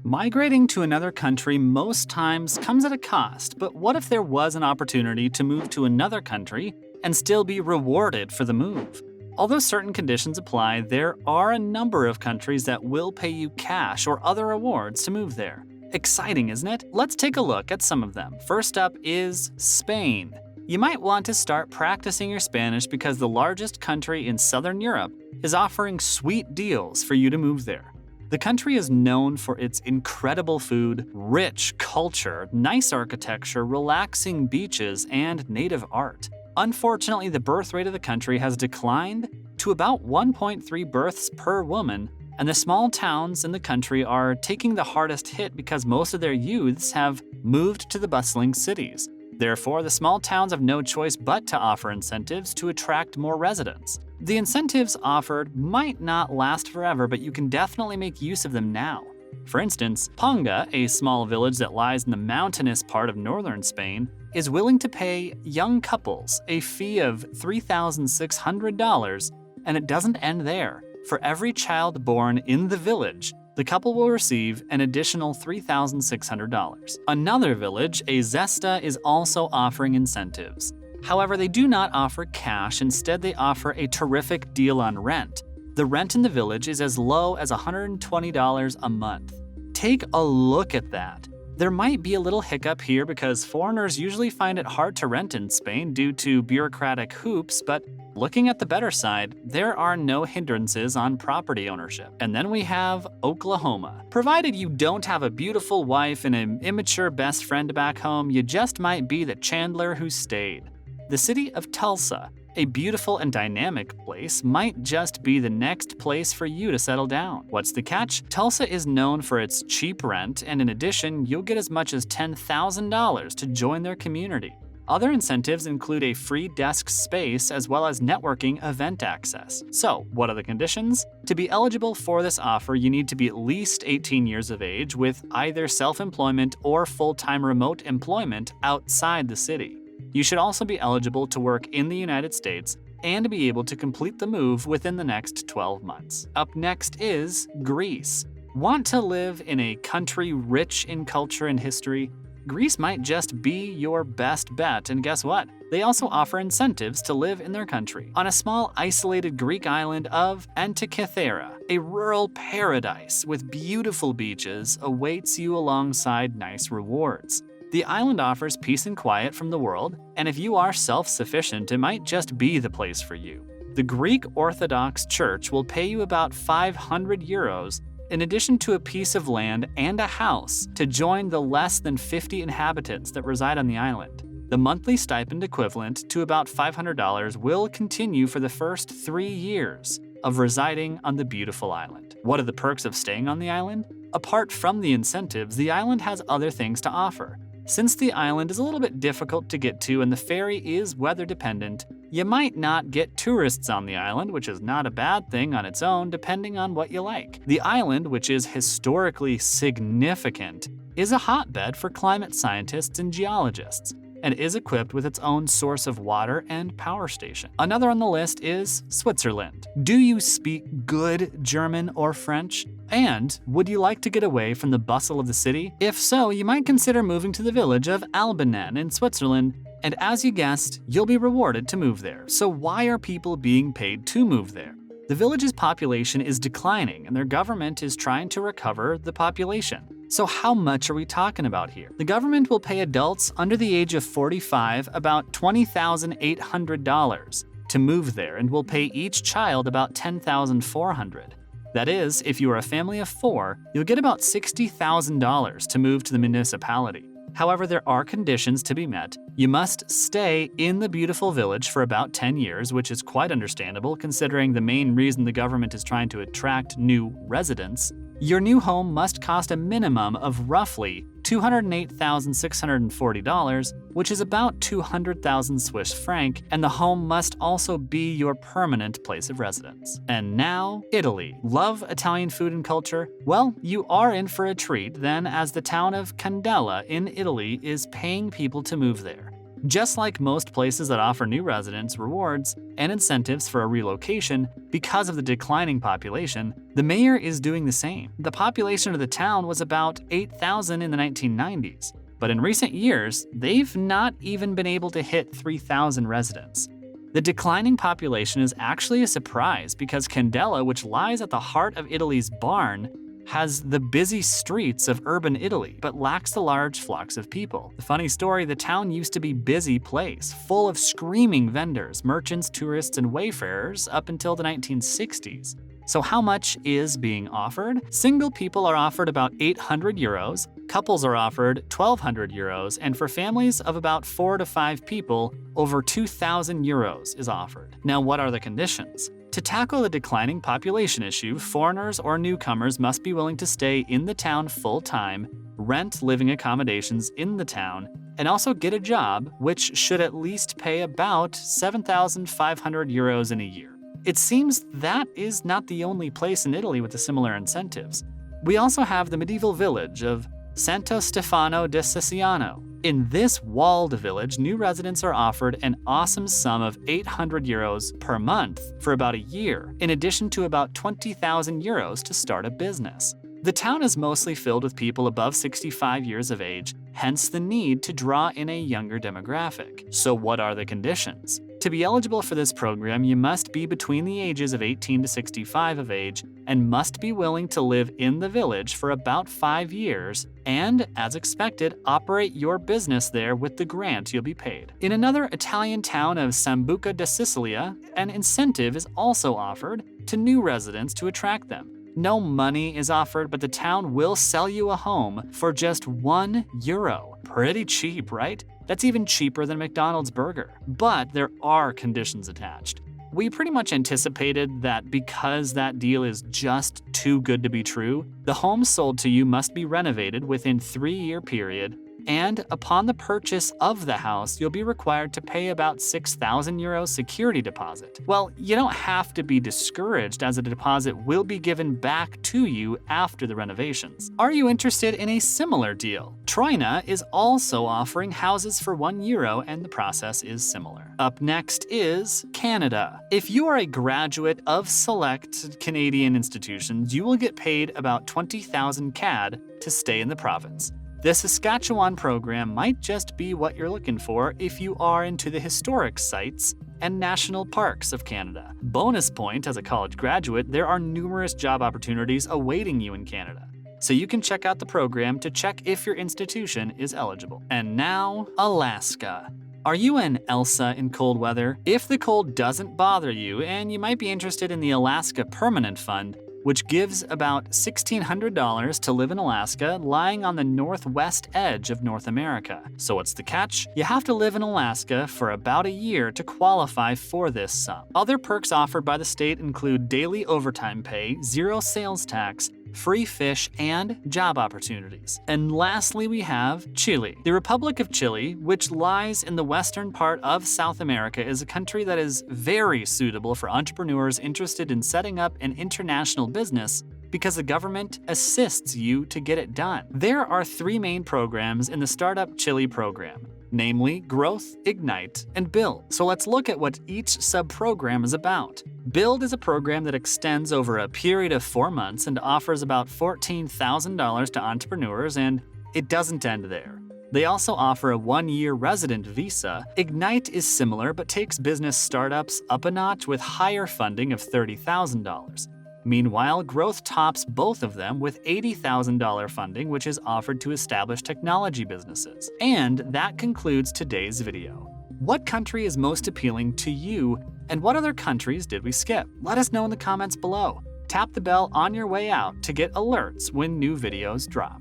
Migrating to another country most times comes at a cost, but what if there was an opportunity to move to another country and still be rewarded for the move? Although certain conditions apply, there are a number of countries that will pay you cash or other rewards to move there. Exciting, isn't it? Let's take a look at some of them. First up is Spain. You might want to start practicing your Spanish because the largest country in Southern Europe is offering sweet deals for you to move there. The country is known for its incredible food, rich culture, nice architecture, relaxing beaches, and native art. Unfortunately, the birth rate of the country has declined to about 1.3 births per woman, and the small towns in the country are taking the hardest hit because most of their youths have moved to the bustling cities. Therefore, the small towns have no choice but to offer incentives to attract more residents. The incentives offered might not last forever, but you can definitely make use of them now. For instance, Ponga, a small village that lies in the mountainous part of northern Spain, is willing to pay young couples a fee of $3,600, and it doesn't end there. For every child born in the village, the couple will receive an additional $3,600. Another village, a Zesta, is also offering incentives. However, they do not offer cash. Instead, they offer a terrific deal on rent. The rent in the village is as low as $120 a month. Take a look at that. There might be a little hiccup here because foreigners usually find it hard to rent in Spain due to bureaucratic hoops, but looking at the better side, there are no hindrances on property ownership. And then we have Oklahoma. Provided you don't have a beautiful wife and an immature best friend back home, you just might be the Chandler who stayed. The city of Tulsa, a beautiful and dynamic place, might just be the next place for you to settle down. What's the catch? Tulsa is known for its cheap rent, and in addition, you'll get as much as $10,000 to join their community. Other incentives include a free desk space as well as networking event access. So, what are the conditions? To be eligible for this offer, you need to be at least 18 years of age with either self-employment or full-time remote employment outside the city. You should also be eligible to work in the United States and be able to complete the move within the next 12 months. Up next is Greece. Want to live in a country rich in culture and history? Greece might just be your best bet, and guess what? They also offer incentives to live in their country. On a small isolated Greek island of Antikythera, a rural paradise with beautiful beaches awaits you alongside nice rewards. The island offers peace and quiet from the world, and if you are self-sufficient, it might just be the place for you. The Greek Orthodox Church will pay you about 500 euros in addition to a piece of land and a house to join the less than 50 inhabitants that reside on the island. The monthly stipend equivalent to about $500 will continue for the first 3 years of residing on the beautiful island. What are the perks of staying on the island? Apart from the incentives, the island has other things to offer. Since the island is a little bit difficult to get to and the ferry is weather dependent, you might not get tourists on the island, which is not a bad thing on its own depending on what you like. The island, which is historically significant, is a hotbed for climate scientists and geologists, and is equipped with its own source of water and power station. Another on the list is Switzerland. Do you speak good German or French? And would you like to get away from the bustle of the city? If so, you might consider moving to the village of Albanen in Switzerland, and as you guessed, you'll be rewarded to move there. So why are people being paid to move there? The village's population is declining, and their government is trying to recover the population. So how much are we talking about here? The government will pay adults under the age of 45 about $20,800 to move there, and will pay each child about $10,400. That is, if you are a family of 4, you'll get about $60,000 to move to the municipality. However, there are conditions to be met. You must stay in the beautiful village for about 10 years, which is quite understandable considering the main reason the government is trying to attract new residents. Your new home must cost a minimum of roughly $208,640, which is about 200,000 Swiss franc, and the home must also be your permanent place of residence. And now, Italy. Love Italian food and culture? Well, you are in for a treat then, as the town of Candela in Italy is paying people to move there. Just like most places that offer new residents rewards and incentives for a relocation because of the declining population, the mayor is doing the same. The population of the town was about 8,000 in the 1990s, but in recent years, they've not even been able to hit 3,000 residents. The declining population is actually a surprise because Candela, which lies at the heart of Italy's Barn, has the busy streets of urban Italy, but lacks the large flocks of people. The funny story, the town used to be a busy place, full of screaming vendors, merchants, tourists, and wayfarers up until the 1960s. So how much is being offered? Single people are offered about 800 euros, couples are offered 1,200 euros, and for families of about 4 to 5 people, over 2,000 euros is offered. Now, what are the conditions? To tackle the declining population issue, foreigners or newcomers must be willing to stay in the town full-time, rent living accommodations in the town, and also get a job, which should at least pay about 7,500 euros in a year. It seems that is not the only place in Italy with the similar incentives. We also have the medieval village of Santo Stefano di Cesiano. In this walled village, new residents are offered an awesome sum of 800 euros per month for about a year, in addition to about 20,000 euros to start a business. The town is mostly filled with people above 65 years of age, hence the need to draw in a younger demographic. So what are the conditions? To be eligible for this program, you must be between the ages of 18 to 65 of age and must be willing to live in the village for about 5 years and, as expected, operate your business there with the grant you'll be paid. In another Italian town of Sambuca da Sicilia, an incentive is also offered to new residents to attract them. No money is offered, but the town will sell you a home for just €1. Pretty cheap, right? That's even cheaper than McDonald's burger. But there are conditions attached. We pretty much anticipated that because that deal is just too good to be true, the home sold to you must be renovated within 3-year period, and upon the purchase of the house, you'll be required to pay about 6,000 euros security deposit. Well, you don't have to be discouraged, as a deposit will be given back to you after the renovations. Are you interested in a similar deal? Troina is also offering houses for €1, and the process is similar. Up next is Canada. If you are a graduate of select Canadian institutions, you will get paid about 20,000 CAD to stay in the province. The Saskatchewan program might just be what you're looking for if you are into the historic sites and national parks of Canada. Bonus point, as a college graduate, there are numerous job opportunities awaiting you in Canada. So you can check out the program to check if your institution is eligible. And now, Alaska. Are you an Elsa in cold weather? If the cold doesn't bother you, and you might be interested in the Alaska Permanent Fund, which gives about $1,600 to live in Alaska, lying on the northwest edge of North America. So what's the catch? You have to live in Alaska for about a year to qualify for this sum. Other perks offered by the state include daily overtime pay, 0 sales tax, free fish, and job opportunities. And lastly, we have Chile. The Republic of Chile, which lies in the western part of South America, is a country that is very suitable for entrepreneurs interested in setting up an international business because the government assists you to get it done. There are 3 main programs in the Startup Chile program, namely Growth, Ignite, and Build. So let's look at what each sub-program is about. Build is a program that extends over a period of 4 months and offers about $14,000 to entrepreneurs, and it doesn't end there. They also offer a 1-year resident visa. Ignite is similar but takes business startups up a notch with higher funding of $30,000. Meanwhile, Growth tops both of them with $80,000 funding, which is offered to establish technology businesses. And that concludes today's video. What country is most appealing to you, and what other countries did we skip? Let us know in the comments below. Tap the bell on your way out to get alerts when new videos drop.